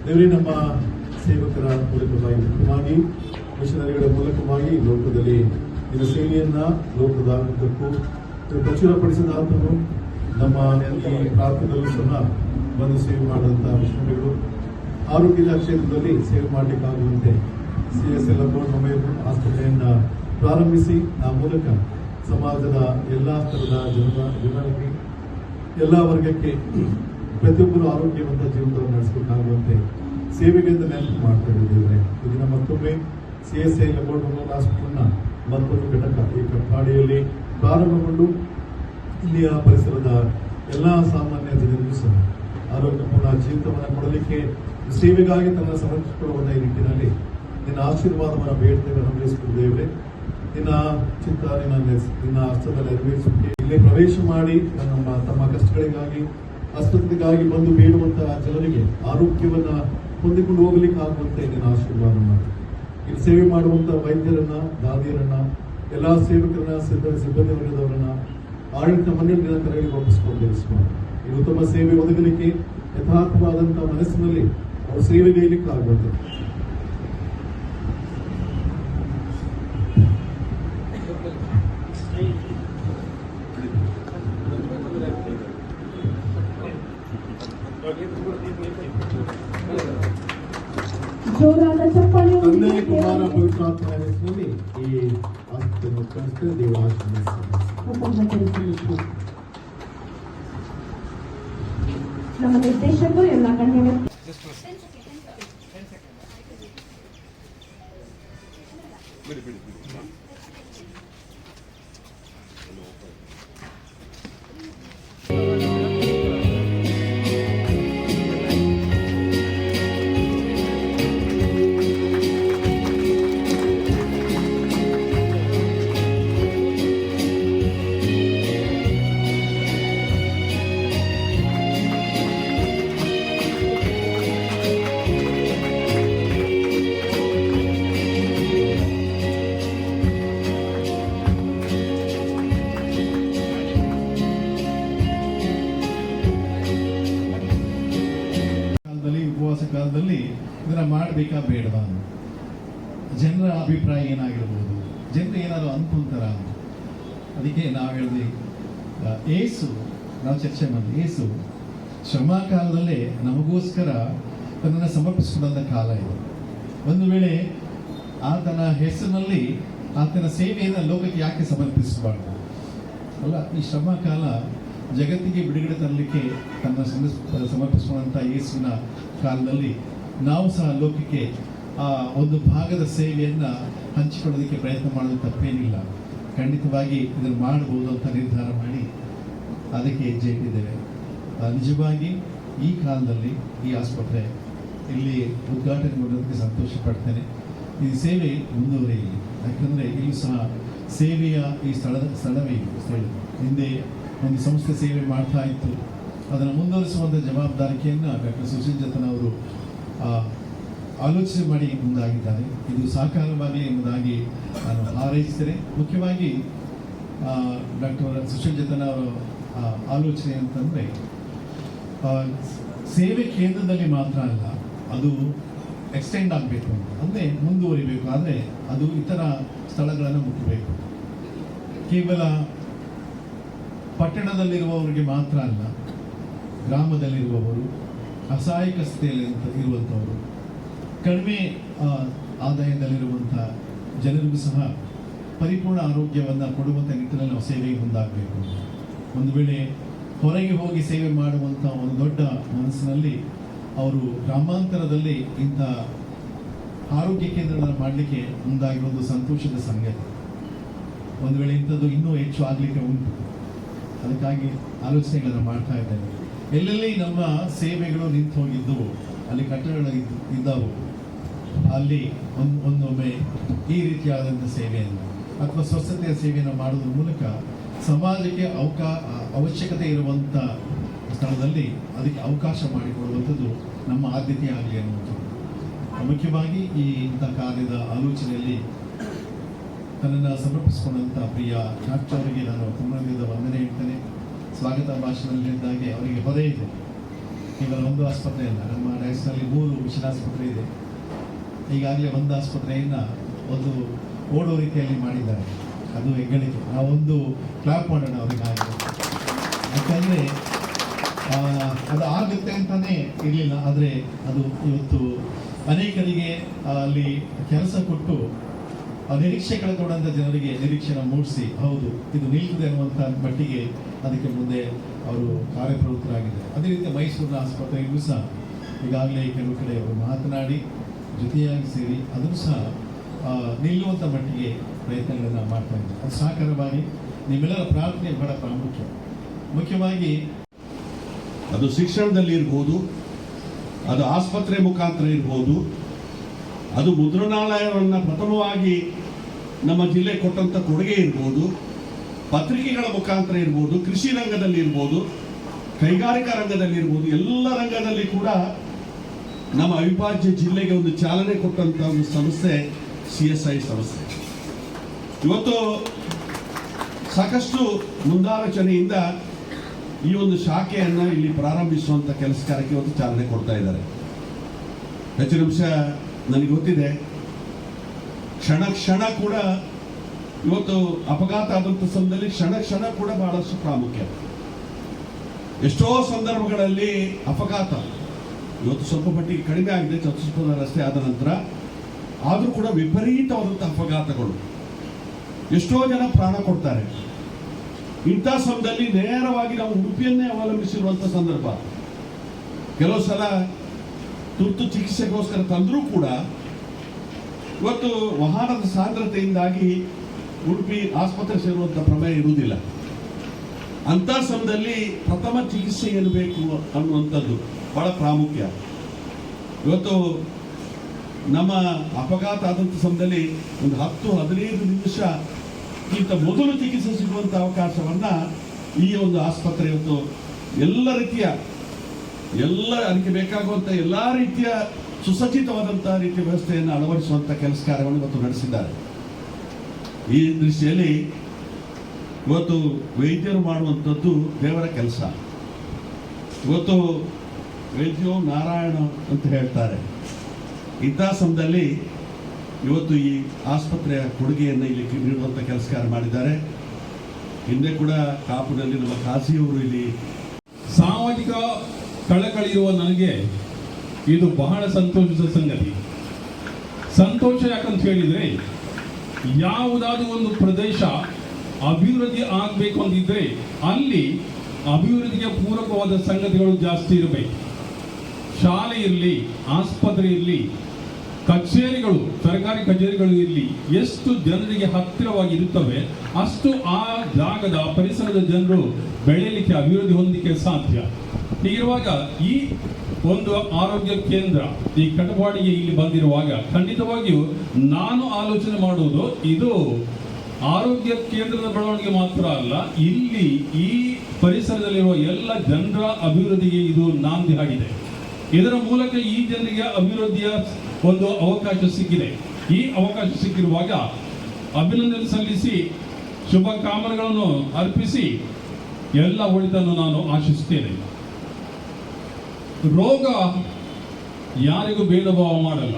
ದೇವರೇ, ನಮ್ಮ ಸೇವಕರ ಮೂಲಕವಾಗಿ ಮುಖ್ಯವಾಗಿ ಮಿಷನರಿಗಳ ಮೂಲಕವಾಗಿ ಲೋಕದಲ್ಲಿ ನಿನ್ನ ಸೇವೆಯನ್ನ ಲೋಕದ ಉದ್ದಕ್ಕೂ ಪ್ರಚುರಪಡಿಸಿದಾತನು. ನಮ್ಮ ಈ ಪ್ರಾಂತ್ಯದಲ್ಲೂ ಸಹ ಬಂದು ಸೇವೆ ಮಾಡಿದಂತಹ ಮಿಷನರಿಗಳು ಆರೋಗ್ಯದ ಕ್ಷೇತ್ರದಲ್ಲಿ ಸೇವೆ ಮಾಡಲಿಕ್ಕಾಗುವಂತೆ CSL ಆಸ್ಪತ್ರೆಯನ್ನ ಪ್ರಾರಂಭಿಸಿ ಆ ಮೂಲಕ ಸಮಾಜದ ಎಲ್ಲಾ ಸ್ತರದ ಜನರಿಗೆ ಎಲ್ಲ ವರ್ಗಕ್ಕೆ ಪ್ರತಿಯೊಬ್ಬರು ಆರೋಗ್ಯವಂತ ಜೀವನವನ್ನು ನಡೆಸಬೇಕಾಗುವಂತೆ ಸೇವೆಗಳಿಂದ ನೆನಪು ಮಾಡ್ತಾ ಇದ್ದೇವೆ. ಇದನ್ನ ಮತ್ತೊಮ್ಮೆ CSL ಆಸ್ಪತ್ರೆಯನ್ನ ಮತ್ತೊಂದು ಘಟಕ ಈ ಕಟ್ಪಾಡಿಯಲ್ಲಿ ಪ್ರಾರಂಭಗೊಂಡು ಇಲ್ಲಿಯ ಪರಿಸರದ ಎಲ್ಲಾ ಸಾಮಾನ್ಯ ಜನರಿಗೂ ಸಹ ಆರೋಗ್ಯಪೂರ್ಣ ಜೀವಿತವನ್ನು ಕೊಡಲಿಕ್ಕೆ ಸೇವೆಗಾಗಿ ತನ್ನ ಸಮರ್ಪಿಸಿಕೊಳ್ಳುವಂತಹ ಈ ನಿಟ್ಟಿನಲ್ಲಿ ನಿನ್ನ ಆಶೀರ್ವಾದವನ್ನು ಬೇಡ್ತೇವೆ, ಅನುಗ್ರಹಿಸಿದ್ದೇವೆ. ನಿನ್ನ ಚಿತ್ತ ನಿನ್ನ ಹಸ್ತದಲ್ಲಿ ನೆರವೇರಿಸುತ್ತೆ. ಇಲ್ಲಿ ಪ್ರವೇಶ ಮಾಡಿ ತಮ್ಮ ಕಷ್ಟಗಳಿಗಾಗಿ ಅಸ್ವಸ್ಥತೆಗಾಗಿ ಬಂದು ಬೇಡುವಂತಹ ಜನರಿಗೆ ಆರೋಗ್ಯವನ್ನ ಹೊಂದಿಕೊಂಡು ಹೋಗ್ಲಿಕ್ಕೆ ಆಗುವಂತೆ ನಿನ್ನ ಆಶೀರ್ವಾದ ಮಾಡಿ. ಇಲ್ಲಿ ಸೇವೆ ಮಾಡುವಂತಹ ವೈದ್ಯರನ್ನ, ದಾದಿಯರನ್ನ, ಎಲ್ಲಾ ಸೇವಕರನ್ನ, ಸಿಬ್ಬಂದಿ ವರ್ಗದವರನ್ನ ಆಡಳಿತ ಮಂಡಳಿಯ ಕರೆಗೆ ಒಪ್ಪಿಸಿಕೊಂಡು ಇದು ಉತ್ತಮ ಸೇವೆ ಒದಗಲಿಕ್ಕೆ ಯಥಾರ್ಥವಾದಂತಹ ಮನಸ್ಸಿನಲ್ಲಿ ಅವರು ಸೇವೆಗೈಲಿಕ್ಕೆ ಆಗುವಂತೆ ತಂದೆ ಕುಮಾರ ಪವಿತ್ರಾತ್ಮನ ಹೆಸರಿನಲ್ಲಿ ಈ ಆಸ್ತಿಯನ್ನು ಕಳಿಸ್ತೇವೆ. ದೇವರ ಆಶೀರ್ವದಿಸಲಿ. ನಮ್ಮ ನಿರ್ದೇಶಕರು ಎಲ್ಲ ಗಣ್ಯರು ಕಾಲದಲ್ಲಿ ಇದನ್ನ ಮಾಡಬೇಕಾ ಬೇಡವಾ, ಜನರ ಅಭಿಪ್ರಾಯ ಏನಾಗಿರ್ಬೋದು, ಜನರು ಏನಾದ್ರು ಅನ್ಕೊಂತಾರ. ಅದಕ್ಕೆ ನಾವು ಹೇಳಿದ್ವಿ, ನಾವು ಚರ್ಚೆ ಮಾಡಿದ್ವಿ, ಏಸು ಶ್ರಮ ಕಾಲದಲ್ಲೇ ನಮಗೋಸ್ಕರ ತನ್ನನ್ನು ಸಮರ್ಪಿಸಿಕೊಂಡ ಕಾಲ ಇದು. ಒಂದು ವೇಳೆ ಆತನ ಹೆಸರಿನಲ್ಲಿ ಆತನ ಸೇವೆಯನ್ನು ಲೋಕಕ್ಕೆ ಯಾಕೆ ಸಮರ್ಪಿಸಬಾರ್ದು ಅಲ್ಲ. ಈ ಶ್ರಮ ಕಾಲ ಜಗತ್ತಿಗೆ ಬಿಡುಗಡೆ ತರಲಿಕ್ಕೆ ತನ್ನ ಸಮರ್ಪಿಸುವಂಥ ಯೇಸುವಿನ ಕಾಲದಲ್ಲಿ ನಾವು ಸಹ ಲೋಕಕ್ಕೆ ಒಂದು ಭಾಗದ ಸೇವೆಯನ್ನು ಹಂಚಿಕೊಳ್ಳೋದಕ್ಕೆ ಪ್ರಯತ್ನ ಮಾಡೋದು ತಪ್ಪೇನಿಲ್ಲ. ಖಂಡಿತವಾಗಿ ಇದನ್ನು ಮಾಡಬಹುದು ಅಂತ ನಿರ್ಧಾರ ಮಾಡಿ ಅದಕ್ಕೆ ಹೆಜ್ಜೆ ಇಟ್ಟಿದ್ದೇವೆ. ನಿಜವಾಗಿ ಈ ಕಾಲದಲ್ಲಿ ಈ ಆಸ್ಪತ್ರೆ ಇಲ್ಲಿ ಉದ್ಘಾಟನೆಗೊಳ್ಳೋದಕ್ಕೆ ಸಂತೋಷ ಪಡ್ತೇನೆ. ಈ ಸೇವೆ ಮುಂದುವರಿಯಲಿ. ಯಾಕಂದರೆ ಇಲ್ಲೂ ಸಹ ಸೇವೆಯ ಈ ಸ್ಥಳವೇ ಸ್ಥಳ ಹಿಂದೆ ಒಂದು ಸಂಸ್ಥೆ ಸೇವೆ ಮಾಡ್ತಾ ಇತ್ತು. ಅದನ್ನು ಮುಂದುವರಿಸುವಂಥ ಜವಾಬ್ದಾರಿಕೆಯನ್ನು ಡಾಕ್ಟರ್ ಸುಶೀಲ್ ಜತನ್ ಅವರು ಆಲೋಚನೆ ಮಾಡಿ ಮುಂದಾಗಿದ್ದಾರೆ. ಇದು ಸಾಕಾರವಾಗಲಿ ಎಂಬುದಾಗಿ ನಾನು ಹಾರೈಸ್ತೇನೆ. ಮುಖ್ಯವಾಗಿ ಡಾಕ್ಟರ್ ಸುಶೀಲ್ ಜತನ್ ಅವರ ಆಲೋಚನೆ ಅಂತಂದರೆ ಸೇವೆ ಕೇಂದ್ರದಲ್ಲಿ ಮಾತ್ರ ಅಲ್ಲ, ಅದು ಎಕ್ಸ್ಟೆಂಡ್ ಆಗಬೇಕು ಅಂತ, ಅಂದರೆ ಮುಂದುವರಿಬೇಕು. ಆದರೆ ಅದು ಇತರ ಸ್ಥಳಗಳನ್ನು ಮುಟ್ಟಬೇಕು. ಕೇವಲ ಪಟ್ಟಣದಲ್ಲಿರುವವರಿಗೆ ಮಾತ್ರ ಅಲ್ಲ, ಗ್ರಾಮದಲ್ಲಿರುವವರು, ಅಸಹಾಯಕ ಸ್ಥಿತಿಯಲ್ಲಿ ಇರುವಂಥವರು, ಕಡಿಮೆ ಆದಾಯದಲ್ಲಿರುವಂಥ ಜನರಿಗೂ ಸಹ ಪರಿಪೂರ್ಣ ಆರೋಗ್ಯವನ್ನು ಕೊಡುವಂಥ ನಿಟ್ಟಿನಲ್ಲಿ ನಾವು ಸೇವೆಗೆ ಮುಂದಾಗಬೇಕು. ಒಂದು ವೇಳೆ ಹೊರಗೆ ಹೋಗಿ ಸೇವೆ ಮಾಡುವಂಥ ಒಂದು ದೊಡ್ಡ ಮನಸ್ಸಿನಲ್ಲಿ ಅವರು ಗ್ರಾಮಾಂತರದಲ್ಲಿ ಇಂಥ ಆರೋಗ್ಯ ಕೇಂದ್ರಗಳನ್ನು ಮಾಡಲಿಕ್ಕೆ ಮುಂದಾಗಿರೋದು ಸಂತೋಷದ ಸಂಗತಿ. ಒಂದು ವೇಳೆ ಇಂಥದ್ದು ಇನ್ನೂ ಹೆಚ್ಚು ಆಗಲಿಕ್ಕೆ ಉಂಟು. ಅದಕ್ಕಾಗಿ ಆಲೋಚನೆಗಳನ್ನು ಮಾಡ್ತಾ ಇದ್ದೇವೆ. ಎಲ್ಲೆಲ್ಲಿ ನಮ್ಮ ಸೇವೆಗಳು ನಿಂತು ಹೋಗಿದ್ದವು, ಅಲ್ಲಿ ಕಟ್ಟಡಗಳು ಇದ್ದವು, ಅಲ್ಲಿ ಒಂದೊಮ್ಮೆ ಈ ರೀತಿಯಾದಂಥ ಸೇವೆಯನ್ನು ಅಥವಾ ಸ್ವಚ್ಛತೆಯ ಸೇವೆಯನ್ನು ಮಾಡೋದ್ರ ಮೂಲಕ ಸಮಾಜಕ್ಕೆ ಅವಶ್ಯಕತೆ ಇರುವಂಥ ಸ್ಥಳದಲ್ಲಿ ಅದಕ್ಕೆ ಅವಕಾಶ ಮಾಡಿಕೊಡುವಂಥದ್ದು ನಮ್ಮ ಆದ್ಯತೆ ಆಗಲಿ ಅನ್ನುವಂಥದ್ದು. ಮುಖ್ಯವಾಗಿ ಇಂಥ ಕಾರ್ಯದ ಆಲೋಚನೆಯಲ್ಲಿ ತನ್ನನ್ನು ಸಮರ್ಪಿಸಿಕೊಂಡಂಥ ಪ್ರಿಯ ಡಾಕ್ಟರ್ ಅವರಿಗೆ ನಾನು ಪುನರ್ದಿಂದ ವಂದನೆ ಹೇಳ್ತೇನೆ. ಸ್ವಾಗತ ಭಾಷಣದಲ್ಲಿದ್ದಾಗೆ ಅವರಿಗೆ ಪದೇ ಇದೆ. ಕೇವಲ ಒಂದು ಆಸ್ಪತ್ರೆ ಇಲ್ಲ, ನಮ್ಮ ಡಯಸ್ನಲ್ಲಿ 3 ಮಿಷನ್ ಆಸ್ಪತ್ರೆ ಇದೆ. ಈಗಾಗಲೇ ಒಂದು ಆಸ್ಪತ್ರೆಯನ್ನು ಒಂದು ಓಡೋ ರೀತಿಯಲ್ಲಿ ಮಾಡಿದ್ದಾರೆ. ಅದು ಹೆಗ್ಗಳಿಕೆ. ನಾವೊಂದು ಕ್ಲಾಪ್ ಮಾಡೋಣ ಅವರಿಗೆ. ಯಾಕಂದರೆ ಅದು ಆಗುತ್ತೆ ಅಂತಲೇ ಇರಲಿಲ್ಲ, ಆದರೆ ಅದು ಇವತ್ತು ಅನೇಕರಿಗೆ ಅಲ್ಲಿ ಕೆಲಸ ಕೊಟ್ಟು ನಿರೀಕ್ಷೆ ಕಳೆದುಕೊಂಡಂಥ ಜನರಿಗೆ ನಿರೀಕ್ಷೆನ ಮೂಡಿಸಿ, ಹೌದು ಇದು ನಿಲ್ತದೆ ಅನ್ನುವಂಥ ಮಟ್ಟಿಗೆ ಅದಕ್ಕೆ ಮುಂದೆ ಅವರು ಕಾರ್ಯಪ್ರವೃತ್ತರಾಗಿದ್ದಾರೆ. ಅದೇ ರೀತಿ ಮೈಸೂರಿನ ಆಸ್ಪತ್ರೆಗೂ ಸಹ ಈಗಾಗಲೇ ಕೆಲವು ಕಡೆ ಅವರು ಮಾತನಾಡಿ ಜೊತೆಯಾಗಿ ಸೇರಿ ಅದನ್ನು ಸಹ ನಿಲ್ಲುವಂಥ ಮಟ್ಟಿಗೆ ಪ್ರಯತ್ನಗಳನ್ನು ಮಾಡ್ತಾ ಇದ್ದಾರೆ. ಅದು ಸಹಕಾರವಾಗಿ ನಿಮ್ಮೆಲ್ಲರ ಪ್ರಾರ್ಥನೆ ಬಹಳ ಪ್ರಾಮುಖ್ಯ. ಮುಖ್ಯವಾಗಿ ಅದು ಶಿಕ್ಷಣದಲ್ಲಿ ಇರ್ಬೋದು, ಅದು ಆಸ್ಪತ್ರೆ ಮುಖಾಂತರ ಇರ್ಬೋದು, ಅದು ಮುದ್ರಣಾಲಯವನ್ನು ಪ್ರಥಮವಾಗಿ ನಮ್ಮ ಜಿಲ್ಲೆ ಕೊಟ್ಟಂಥ ಕೊಡುಗೆ ಇರ್ಬೋದು, ಪತ್ರಿಕೆಗಳ ಮುಖಾಂತರ ಇರ್ಬೋದು, ಕೃಷಿ ರಂಗದಲ್ಲಿ ಇರ್ಬೋದು, ಕೈಗಾರಿಕಾ ರಂಗದಲ್ಲಿ ಇರ್ಬೋದು, ಎಲ್ಲ ರಂಗದಲ್ಲಿ ಕೂಡ ನಮ್ಮ ಅವಿಭಾಜ್ಯ ಜಿಲ್ಲೆಗೆ ಒಂದು ಚಾಲನೆ ಕೊಟ್ಟಂಥ ಒಂದು ಸಂಸ್ಥೆ CSI ಸಂಸ್ಥೆ. ಇವತ್ತು ಸಾಕಷ್ಟು ಮುಂದಾಲೋಚನೆಯಿಂದ ಈ ಒಂದು ಶಾಖೆಯನ್ನು ಇಲ್ಲಿ ಪ್ರಾರಂಭಿಸುವಂಥ ಕೆಲಸ ಕಾರ್ಯಕ್ಕೆ ಇವತ್ತು ಚಾಲನೆ ಕೊಡ್ತಾ ಇದ್ದಾರೆ. ಹೆಚ್ಚಿನ ಅಂಶ ನನಗೆ ಗೊತ್ತಿದೆ, ಕ್ಷಣ ಕ್ಷಣ ಕೂಡ ಇವತ್ತು ಅಪಘಾತ ಆದಂಥ ಸಮಯದಲ್ಲಿ ಕ್ಷಣ ಕ್ಷಣ ಕೂಡ ಬಹಳಷ್ಟು ಪ್ರಾಮುಖ್ಯ. ಎಷ್ಟೋ ಸಂದರ್ಭಗಳಲ್ಲಿ ಅಪಘಾತ ಇವತ್ತು ಸ್ವಲ್ಪ ಮಟ್ಟಿಗೆ ಕಡಿಮೆ ಆಗಿದೆ, ಚತುಷ್ಪಥ ರಸ್ತೆ ಆದ ನಂತರ. ಆದರೂ ಕೂಡ ವಿಪರೀತವಾದಂಥ ಅಪಘಾತಗಳು, ಎಷ್ಟೋ ಜನ ಪ್ರಾಣ ಕೊಡ್ತಾರೆ. ಇಂಥ ಸಮಯದಲ್ಲಿ ನೇರವಾಗಿ ನಾವು ಉಡುಪಿಯನ್ನೇ ಅವಲಂಬಿಸಿರುವಂಥ ಸಂದರ್ಭ. ಕೆಲವು ಸಲ ತುರ್ತು ಚಿಕಿತ್ಸೆಗೋಸ್ಕರ ತಂದರೂ ಕೂಡ ಇವತ್ತು ವಾಹನದ ಸಾಂದ್ರತೆಯಿಂದಾಗಿ ಉಡುಪಿ ಆಸ್ಪತ್ರೆ ಸೇರುವಂಥ ಪ್ರಮೇಯ ಇರುವುದಿಲ್ಲ. ಅಂಥ ಸಮಯದಲ್ಲಿ ಪ್ರಥಮ ಚಿಕಿತ್ಸೆ ಏನು ಬೇಕು ಅನ್ನುವಂಥದ್ದು ಬಹಳ ಪ್ರಾಮುಖ್ಯ. ಇವತ್ತು ನಮ್ಮ ಅಪಘಾತ ಆದಂಥ ಸಮಯದಲ್ಲಿ ಒಂದು 10-15 ನಿಮಿಷಕ್ಕಿಂತ ಮೊದಲು ಚಿಕಿತ್ಸೆ ಸಿಗುವಂಥ ಅವಕಾಶವನ್ನು ಈ ಒಂದು ಆಸ್ಪತ್ರೆ ಇವತ್ತು ಅದಕ್ಕೆ ಬೇಕಾಗುವಂಥ ಎಲ್ಲ ರೀತಿಯ ಸುಸಜ್ಜಿತವಾದಂಥ ರೀತಿಯ ವ್ಯವಸ್ಥೆಯನ್ನು ಅಳವಡಿಸುವಂಥ ಕೆಲಸ ಕಾರ್ಯವನ್ನು ಇವತ್ತು ನಡೆಸಿದ್ದಾರೆ. ಈ ದೃಷ್ಟಿಯಲ್ಲಿ ಇವತ್ತು ವೈದ್ಯರು ಮಾಡುವಂಥದ್ದು ದೇವರ ಕೆಲಸ. ಇವತ್ತು ವೈದ್ಯೋ ನಾರಾಯಣ ಅಂತ ಹೇಳ್ತಾರೆ. ಇಂಥ ಸಮಯದಲ್ಲಿ ಇವತ್ತು ಈ ಆಸ್ಪತ್ರೆಯ ಕೊಡುಗೆಯನ್ನು ಇಲ್ಲಿ ನೀಡುವಂಥ ಕೆಲಸ ಕಾರ್ಯ ಮಾಡಿದ್ದಾರೆ. ಹಿಂದೆ ಕೂಡ ಕಾಪುನಲ್ಲಿ ನಮ್ಮ ಕಾಶಿಯವರು ಇಲ್ಲಿ ಸಾಮಾಜಿಕ ಕಳಕಳಿರುವ ನನಗೆ ಇದು ಬಹಳ ಸಂತೋಷದ ಸಂಗತಿ. ಸಂತೋಷ ಯಾಕಂತ ಹೇಳಿದರೆ, ಯಾವುದಾದ್ರೂ ಒಂದು ಪ್ರದೇಶ ಅಭಿವೃದ್ಧಿ ಆಗಬೇಕು ಅಂತಿದ್ರೆ ಅಲ್ಲಿ ಅಭಿವೃದ್ಧಿಗೆ ಪೂರಕವಾದ ಸಂಗತಿಗಳು ಜಾಸ್ತಿ ಇರಬೇಕು. ಶಾಲೆ ಇರಲಿ, ಆಸ್ಪತ್ರೆ ಇರಲಿ, ಕಚೇರಿಗಳು, ಸರ್ಕಾರಿ ಕಚೇರಿಗಳು ಇರಲಿ, ಎಷ್ಟು ಜನರಿಗೆ ಹತ್ತಿರವಾಗಿ ಇರುತ್ತವೆ ಅಷ್ಟು ಆ ಜಾಗದ ಪರಿಸರದ ಜನರು ಬೆಳೆಯಲಿಕ್ಕೆ, ಅಭಿವೃದ್ಧಿ ಹೊಂದಲಿಕ್ಕೆ ಸಾಧ್ಯ. ಹೀಗಿರುವಾಗ ಈ ಒಂದು ಆರೋಗ್ಯ ಕೇಂದ್ರ ಈ ಕಟಪಾಡಿಗೆ ಇಲ್ಲಿ ಬಂದಿರುವಾಗ ಖಂಡಿತವಾಗಿಯೂ ನಾನು ಆಲೋಚನೆ ಮಾಡುವುದು ಇದು ಆರೋಗ್ಯ ಕೇಂದ್ರದ ಬೆಳವಣಿಗೆ ಮಾತ್ರ ಅಲ್ಲ, ಇಲ್ಲಿ ಈ ಪರಿಸರದಲ್ಲಿರುವ ಎಲ್ಲ ಜನರ ಅಭಿವೃದ್ಧಿಗೆ ಇದು ನಾಂದಿ ಆಗಿದೆ. ಇದರ ಮೂಲಕ ಈ ಜನರಿಗೆ ಅಭಿವೃದ್ಧಿಯ ಒಂದು ಅವಕಾಶ ಸಿಕ್ಕಿದೆ. ಈ ಅವಕಾಶ ಸಿಕ್ಕಿರುವಾಗ ಅಭಿನಂದನೆ ಸಲ್ಲಿಸಿ ಶುಭ ಕಾಮನೆಗಳನ್ನು ಅರ್ಪಿಸಿ ಎಲ್ಲ ಒಳಿತನ್ನು ನಾನು ಆಶಿಸುತ್ತೇನೆ. ರೋಗ ಯಾರಿಗೂ ಭೇದ ಭಾವ ಮಾಡಲ್ಲ.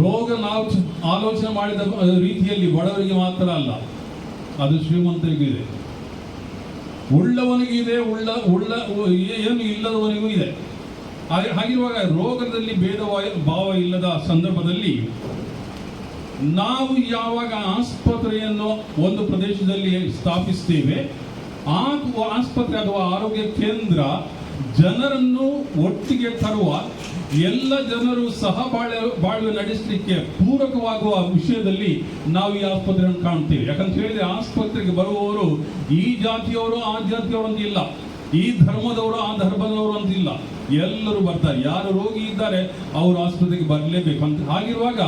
ರೋಗ ನಾವು ಆಲೋಚನೆ ಮಾಡಿದ ರೀತಿಯಲ್ಲಿ ಬಡವರಿಗೆ ಮಾತ್ರ ಅಲ್ಲ, ಅದು ಶ್ರೀಮಂತರಿಗೂ ಇದೆ, ಉಳ್ಳವನಿಗೂ ಇದೆ, ಏನು ಇಲ್ಲದವನಿಗೂ ಇದೆ. ಹಾಗಿರುವಾಗ ರೋಗದಲ್ಲಿ ಭೇದ ಭಾವ ಇಲ್ಲದ ಸಂದರ್ಭದಲ್ಲಿ ನಾವು ಯಾವಾಗ ಆಸ್ಪತ್ರೆಯನ್ನು ಒಂದು ಪ್ರದೇಶದಲ್ಲಿ ಸ್ಥಾಪಿಸ್ತೇವೆ, ಆ ಆಸ್ಪತ್ರೆ ಅಥವಾ ಆರೋಗ್ಯ ಕೇಂದ್ರ ಜನರನ್ನು ಒಟ್ಟಿಗೆ ತರುವ, ಎಲ್ಲ ಜನರು ಸಹ ಬಾಳ್ವೆ ನಡೆಸಲಿಕ್ಕೆ ಪೂರಕವಾಗುವ ವಿಷಯದಲ್ಲಿ ನಾವು ಈ ಆಸ್ಪತ್ರೆಯನ್ನು ಕಾಣ್ತೇವೆ. ಯಾಕಂತ ಹೇಳಿದ್ರೆ ಆಸ್ಪತ್ರೆಗೆ ಬರುವವರು ಈ ಜಾತಿಯವರು ಆ ಜಾತಿಯವರು ಅಂತ ಇಲ್ಲ, ಈ ಧರ್ಮದವರು ಆ ಧರ್ಮದವರು ಅಂತಿಲ್ಲ, ಎಲ್ಲರೂ ಬರ್ತಾರೆ. ಯಾರು ರೋಗಿ ಇದ್ದಾರೆ ಅವರು ಆಸ್ಪತ್ರೆಗೆ ಬರಲೇಬೇಕು ಅಂತ. ಹಾಗಿರುವಾಗ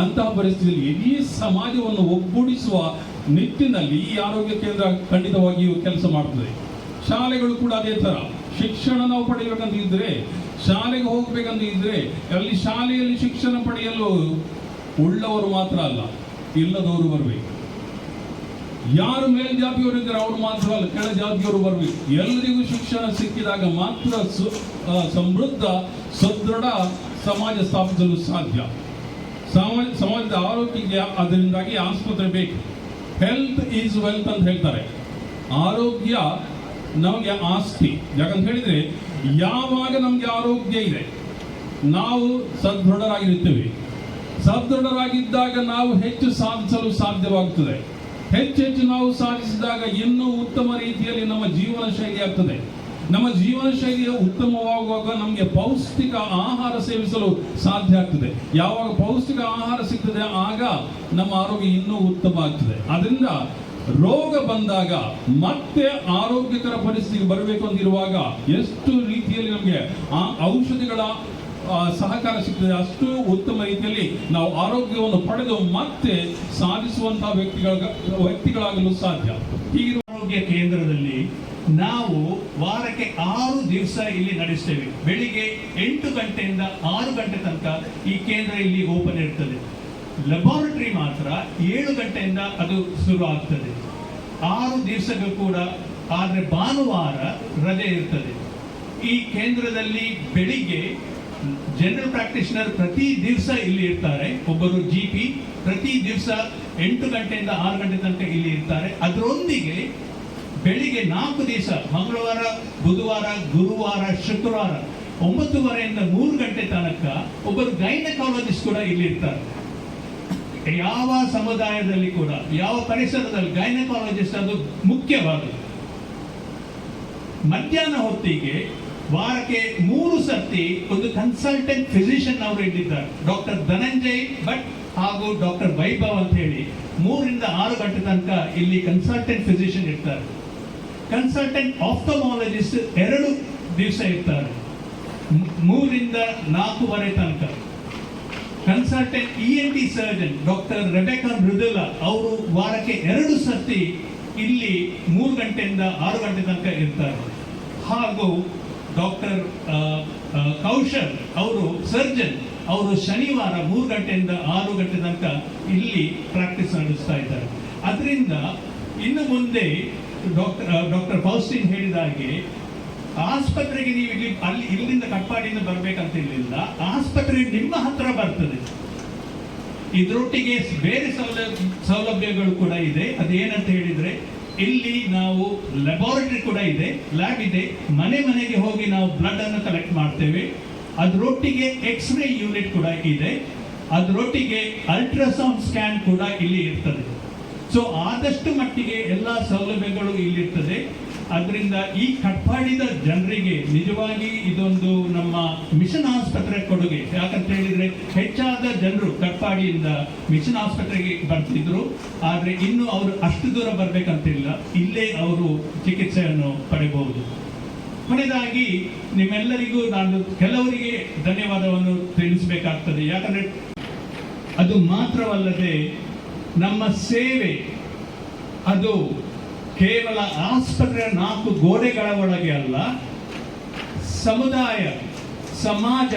ಅಂತಹ ಪರಿಸ್ಥಿತಿಯಲ್ಲಿ ಇಡೀ ಸಮಾಜವನ್ನು ಒಗ್ಗೂಡಿಸುವ ನಿಟ್ಟಿನಲ್ಲಿ ಈ ಆರೋಗ್ಯ ಕೇಂದ್ರ ಖಂಡಿತವಾಗಿಯೂ ಕೆಲಸ ಮಾಡ್ತದೆ. ಶಾಲೆಗಳು ಕೂಡ ಅದೇ ತರ. ಶಿಕ್ಷಣ ನಾವು ಪಡೆಯಬೇಕಂತ ಇದ್ರೆ, ಶಾಲೆಗೆ ಹೋಗ್ಬೇಕಂತ ಇದ್ರೆ, ಅಲ್ಲಿ ಶಾಲೆಯಲ್ಲಿ ಶಿಕ್ಷಣ ಪಡೆಯಲು ಉಳ್ಳವರು ಮಾತ್ರ ಅಲ್ಲ, ಇಲ್ಲದವರು ಬರಬೇಕು. ಯಾರು ಮೇಲ್ಜಾತಿಯವರು ಇದ್ದಾರೆ ಅವರು ಮಾತ್ರ ಅಲ್ಲ, ಕೆಳ ಜಾತಿಯವರು ಬರಬೇಕು. ಎಲ್ಲರಿಗೂ ಶಿಕ್ಷಣ ಸಿಕ್ಕಿದಾಗ ಮಾತ್ರ ಸಮೃದ್ಧ ಸದೃಢ ಸಮಾಜ ಸ್ಥಾಪಿಸಲು ಸಾಧ್ಯ. ಸಮಾಜದ ಆರೋಗ್ಯಕ್ಕೆ ಅದರಿಂದಾಗಿ ಆಸ್ಪತ್ರೆ ಬೇಕು. ಹೆಲ್ತ್ ಈಸ್ ವೆಲ್ತ್ ಅಂತ ಹೇಳ್ತಾರೆ. ಆರೋಗ್ಯ ನಮಗೆ ಆಸ್ತಿ. ಯಾಕಂತ ಹೇಳಿದ್ರೆ ಯಾವಾಗ ನಮಗೆ ಆರೋಗ್ಯ ಇದೆ ನಾವು ಸದೃಢರಾಗಿರುತ್ತೇವೆ. ಸದೃಢರಾಗಿದ್ದಾಗ ನಾವು ಹೆಚ್ಚು ಸಾಧಿಸಲು ಸಾಧ್ಯವಾಗುತ್ತದೆ. ಹೆಚ್ಚೆಚ್ಚು ನಾವು ಸಾಧಿಸಿದಾಗ ಇನ್ನೂ ಉತ್ತಮ ರೀತಿಯಲ್ಲಿ ನಮ್ಮ ಜೀವನ ಶೈಲಿ ಆಗ್ತದೆ. ನಮ್ಮ ಜೀವನ ಶೈಲಿಯ ಉತ್ತಮವಾಗುವಾಗ ನಮಗೆ ಪೌಷ್ಟಿಕ ಆಹಾರ ಸೇವಿಸಲು ಸಾಧ್ಯ ಆಗ್ತದೆ. ಯಾವಾಗ ಪೌಷ್ಟಿಕ ಆಹಾರ ಸಿಗ್ತದೆ ಆಗ ನಮ್ಮ ಆರೋಗ್ಯ ಇನ್ನೂ ಉತ್ತಮ ಆಗ್ತದೆ. ಅದರಿಂದ ರೋಗ ಬಂದಾಗ ಮತ್ತೆ ಆರೋಗ್ಯಕರ ಪರಿಸ್ಥಿತಿಗೆ ಬರಬೇಕು ಅಂತಿರುವಾಗ ಎಷ್ಟು ರೀತಿಯಲ್ಲಿ ನಮಗೆ ಆ ಔಷಧಿಗಳ ಸಹಕಾರ ಸಿಗ್ತದೆ ಅಷ್ಟು ಉತ್ತಮ ರೀತಿಯಲ್ಲಿ ನಾವು ಆರೋಗ್ಯವನ್ನು ಪಡೆದು ಮತ್ತೆ ಸಾಧಿಸುವಂತಹ ವ್ಯಕ್ತಿಗಳಾಗಲು ಸಾಧ್ಯ. ಈ ಆರೋಗ್ಯ ಕೇಂದ್ರದಲ್ಲಿ ನಾವು ವಾರಕ್ಕೆ 6 ದಿವಸ ಇಲ್ಲಿ ನಡೆಸ್ತೇವೆ. ಬೆಳಿಗ್ಗೆ 8 ಗಂಟೆಯಿಂದ 6 ಗಂಟೆ ತನಕ ಈ ಕೇಂದ್ರ ಇಲ್ಲಿ ಓಪನ್ ಇರ್ತದೆ. ಲ್ಯಾಬೋರೇಟರಿ ಮಾತ್ರ 7 ಗಂಟೆಯಿಂದ ಅದು ಶುರು ಆಗ್ತದೆ. 6 ದಿವಸಗಳು ಕೂಡ, ಆದರೆ ಭಾನುವಾರ ರಜೆ ಇರ್ತದೆ. ಈ ಕೇಂದ್ರದಲ್ಲಿ ಬೆಳಿಗ್ಗೆ ಜನರಲ್ ಪ್ರಾಕ್ಟೀಷನರ್ ಪ್ರತಿ ದಿವಸ ಇಲ್ಲಿ ಇರ್ತಾರೆ. ಒಬ್ಬರು GP ಪ್ರತಿ ದಿವಸ 8 ಗಂಟೆಯಿಂದ 6 ಗಂಟೆ ತನಕ ಇಲ್ಲಿ ಇರ್ತಾರೆ. ಅದರೊಂದಿಗೆ ಬೆಳಿಗ್ಗೆ 4 ದಿವಸ ಮಂಗಳವಾರ, ಬುಧವಾರ, ಗುರುವಾರ, ಶುಕ್ರವಾರ 9:30ಯಿಂದ 3 ಗಂಟೆ ತನಕ ಒಬ್ಬರು ಗೈನಕಾಲಜಿಸ್ಟ್ ಕೂಡ ಇಲ್ಲಿ ಇರ್ತಾರೆ. ಯಾವ ಸಮುದಾಯದಲ್ಲಿ ಕೂಡ, ಯಾವ ಪರಿಸರದಲ್ಲಿ ಗೈನಕಾಲಜಿಸ್ಟ್ ಅದು ಮುಖ್ಯವಾದದ್ದು. ಮಧ್ಯಾಹ್ನ ಹೊತ್ತಿಗೆ ವಾರಕ್ಕೆ 3 ಸರ್ತಿ ಒಂದು ಕನ್ಸಲ್ಟೆಂಟ್ ಫಿಸಿಷಿಯನ್ ಅವರು ಇಲ್ಲಿದ್ದಾರೆ. ಡಾಕ್ಟರ್ ಧನಂಜಯ್ ಭಟ್ ಹಾಗೂ ಡಾಕ್ಟರ್ ವೈಭವ್ ಅಂತ ಹೇಳಿ 3 ರಿಂದ 6 ಗಂಟೆ ತನಕ ಇಲ್ಲಿ ಕನ್ಸಲ್ಟೆಂಟ್ ಫಿಸಿಷಿಯನ್ ಇರ್ತಾರೆ. ಕನ್ಸಲ್ಟೆಂಟ್ ಆಫ್ಥಮಾಲಜಿಸ್ಟ್ 2 ದಿವಸ ಇರ್ತಾರೆ, 3 ರಿಂದ 4:30 ತನಕ. Consultant ENT surgeon doctor Rebecca Mridula ಅವರು ವಾರಕ್ಕೆ 2 ಸರ್ತಿ ಇಲ್ಲಿ 3 ಗಂಟೆಯಿಂದ 6 ಗಂಟೆ ತನಕ ಇರ್ತಾರೆ. ಹಾಗೂ ಡಾಕ್ಟರ್ ಕೌಶಲ್ ಅವರು ಸರ್ಜನ್, ಅವರು ಶನಿವಾರ 3 ಗಂಟೆಯಿಂದ 6 ಗಂಟೆ ತನಕ ಇಲ್ಲಿ ಪ್ರಾಕ್ಟೀಸ್ ನಡೆಸ್ತಾ ಇದ್ದಾರೆ. ಅದರಿಂದ ಇನ್ನು ಮುಂದೆ ಡಾಕ್ಟರ್ ಫೌಸ್ಟಿನ್ ಹೇಳಿದ ಹಾಗೆ ಆಸ್ಪತ್ರೆಗೆ ನೀವು ಇಲ್ಲಿಂದ ಕಟ್ಪಾಡಿಯಿಂದ ಬರ್ಬೇಕಂತ ಇರಲಿಲ್ಲ, ಆಸ್ಪತ್ರೆ ನಿಮ್ಮ ಹತ್ರ ಬರ್ತದೆ. ಇದರೊಟ್ಟಿಗೆ ಬೇರೆ ಸೌಲಭ್ಯಗಳು ಕೂಡ ಇದೆ. ಅದೇನಂತ ಹೇಳಿದ್ರೆ ಇಲ್ಲಿ ನಾವು ಲ್ಯಾಬೋರೇಟರಿ ಕೂಡ ಇದೆ, ಲ್ಯಾಬ್ ಇದೆ. ಮನೆಗೆ ಹೋಗಿ ನಾವು ಬ್ಲಡ್ ಅನ್ನು ಕಲೆಕ್ಟ್ ಮಾಡ್ತೇವೆ. ಅದರೊಟ್ಟಿಗೆ ಎಕ್ಸ್ರೇ ಯೂನಿಟ್ ಕೂಡ ಇದೆ. ಅದರೊಟ್ಟಿಗೆ ಅಲ್ಟ್ರಾಸೌಂಡ್ ಸ್ಕ್ಯಾನ್ ಕೂಡ ಇಲ್ಲಿ ಇರ್ತದೆ. ಸೊ ಆದಷ್ಟು ಮಟ್ಟಿಗೆ ಎಲ್ಲ ಸೌಲಭ್ಯಗಳು ಇಲ್ಲಿರ್ತದೆ. ಅದರಿಂದ ಈ ಕಟ್ಪಾಡಿದ ಜನರಿಗೆ ನಿಜವಾಗಿ ಇದೊಂದು ನಮ್ಮ ಮಿಷನ್ ಆಸ್ಪತ್ರೆ ಕೊಡುಗೆ. ಯಾಕಂತ ಹೇಳಿದ್ರೆ ಹೆಚ್ಚಾದ ಜನರು ಕಟ್ಪಾಡಿಯಿಂದ ಮಿಷನ್ ಆಸ್ಪತ್ರೆಗೆ ಬರ್ತಿದ್ರು, ಆದರೆ ಇನ್ನು ಅವರು ಅಷ್ಟು ದೂರ ಬರ್ಬೇಕಂತಿಲ್ಲ, ಇಲ್ಲೇ ಅವರು ಚಿಕಿತ್ಸೆಯನ್ನು ಪಡೆಯಬಹುದು. ಕೊನೆಯದಾಗಿ ನಿಮ್ಮೆಲ್ಲರಿಗೂ ನಾನು ಕೆಲವರಿಗೆ ಧನ್ಯವಾದವನ್ನು ತಿಳಿಸಬೇಕಾಗ್ತದೆ. ಯಾಕಂದ್ರೆ ಅದು ಮಾತ್ರವಲ್ಲದೆ ನಮ್ಮ ಸೇವೆ ಅದು ಕೇವಲ ಆಸ್ಪತ್ರೆಯ 4 ಗೋಡೆಗಳ ಒಳಗೆ ಅಲ್ಲ, ಸಮುದಾಯ, ಸಮಾಜ,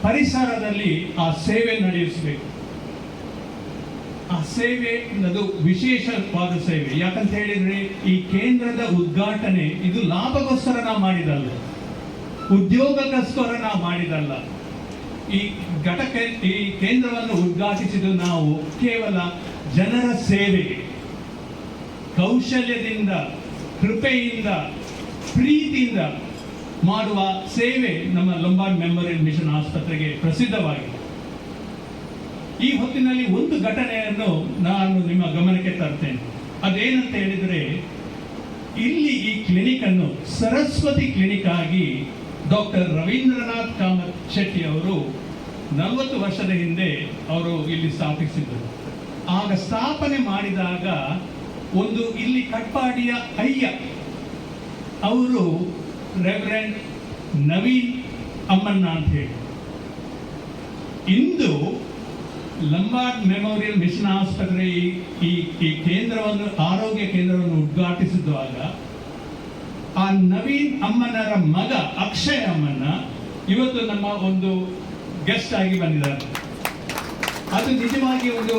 ಪರಿಸರದಲ್ಲಿ ಆ ಸೇವೆ ನಡೆಸಬೇಕು. ಆ ಸೇವೆ ಅದು ವಿಶೇಷವಾದ ಸೇವೆ. ಯಾಕಂತ ಹೇಳಿದ್ರೆ ಈ ಕೇಂದ್ರದ ಉದ್ಘಾಟನೆ ಇದು ಲಾಭಕ್ಕೋಸ್ಕರ ನಾವು ಮಾಡಿದಲ್ಲ, ಉದ್ಯೋಗಕ್ಕೋಸ್ಕರ ನಾವು ಮಾಡಿದಲ್ಲ. ಈ ಕೇಂದ್ರವನ್ನು ಉದ್ಘಾಟಿಸಿದ್ದು ನಾವು ಕೇವಲ ಜನರ ಸೇವೆಗೆ, ಕೌಶಲ್ಯದಿಂದ, ಕೃಪೆಯಿಂದ, ಪ್ರೀತಿಯಿಂದ ಮಾಡುವ ಸೇವೆ ನಮ್ಮ ಲಂಬಾರ್ಡ್ ಮೆಮೋರಿಯಲ್ ಮಿಷನ್ ಆಸ್ಪತ್ರೆಗೆ ಪ್ರಸಿದ್ಧವಾಗಿದೆ. ಈ ಹೊತ್ತಿನಲ್ಲಿ ಒಂದು ಘಟನೆಯನ್ನು ನಾನು ನಿಮ್ಮ ಗಮನಕ್ಕೆ ತರ್ತೇನೆ. ಅದೇನಂತ ಹೇಳಿದರೆ, ಇಲ್ಲಿ ಈ ಕ್ಲಿನಿಕ್ ಅನ್ನು ಸರಸ್ವತಿ ಕ್ಲಿನಿಕ್ ಆಗಿ ಡಾಕ್ಟರ್ ರವೀಂದ್ರನಾಥ್ ಕಾಮತ್ ಶೆಟ್ಟಿ ಅವರು 40 ವರ್ಷದ ಹಿಂದೆ ಅವರು ಇಲ್ಲಿ ಸ್ಥಾಪಿಸಿದರು. ಆಗ ಸ್ಥಾಪನೆ ಮಾಡಿದಾಗ ಒಂದು ಇಲ್ಲಿ ಕಟ್ಪಾಡಿಯ ಅಯ್ಯ ಅವರು ರೆವರೆಂಡ್ ನವೀನ್ ಅಮ್ಮಣ್ಣ ಅಂತ ಹೇಳಿ, ಇಂದು ಲಂಬಾರ್ಡ್ ಮೆಮೋರಿಯಲ್ ಮಿಷನ್ ಆಸ್ಪತ್ರೆ ಈ ಕೇಂದ್ರವನ್ನು, ಆರೋಗ್ಯ ಕೇಂದ್ರವನ್ನು ಉದ್ಘಾಟಿಸಿದಾಗ ಆ ನವೀನ್ ಅಮ್ಮನರ ಮಗ ಅಕ್ಷಯ್ ಅಮ್ಮಣ್ಣ ಇವತ್ತು ನಮ್ಮ ಒಂದು ಗೆಸ್ಟ್ ಆಗಿ ಬಂದಿದ್ದಾರೆ. ಅದು ನಿಜವಾಗಿ ಒಂದು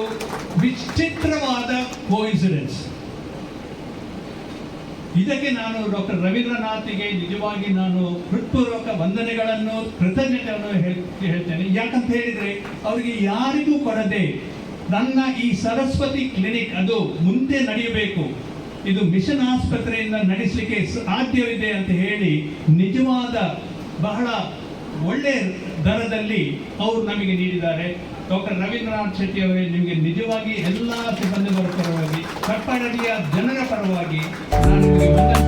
ವಿಚಿತ್ರವಾದ ಕೋಇನ್ಸಿಡೆನ್ಸ್. ಇದಕ್ಕೆ ನಾನು ಡಾಕ್ಟರ್ ರವೀಂದ್ರನಾಥ್ಗೆ ನಿಜವಾಗಿ ನಾನು ಹೃತ್ಪೂರ್ವಕ ವಂದನೆಗಳನ್ನು ಕೃತಜ್ಞತೆಯನ್ನು ಹೇಳ್ತೇನೆ. ಯಾಕಂತ ಹೇಳಿದ್ರೆ ಅವರಿಗೆ ಯಾರಿಗೂ ಕೊಡದೆ ನನ್ನ ಈ ಸರಸ್ವತಿ ಕ್ಲಿನಿಕ್ ಅದು ಮುಂದೆ ನಡೆಯಬೇಕು, ಇದು ಮಿಷನ್ ಆಸ್ಪತ್ರೆಯಿಂದ ನಡೆಸಲಿಕ್ಕೆ ಸಾಧ್ಯವಿದೆ ಅಂತ ಹೇಳಿ ನಿಜವಾದ ಬಹಳ ಒಳ್ಳೆಯ ದರದಲ್ಲಿ ಅವರು ನಮಗೆ ನೀಡಿದ್ದಾರೆ. ಡಾಕ್ಟರ್ ರವೀಂದ್ರನಾಥ್ ಶೆಟ್ಟಿ ಅವರೇ, ನಿಮಗೆ ನಿಜವಾಗಿ ಎಲ್ಲ ಸಿಬ್ಬಂದಿಗಳ ಪರವಾಗಿ, ಕಟ್ಪಾಡಿಯ ಜನರ ಪರವಾಗಿ ನಾನು ನಿಮಗೆ ವಂದನೆ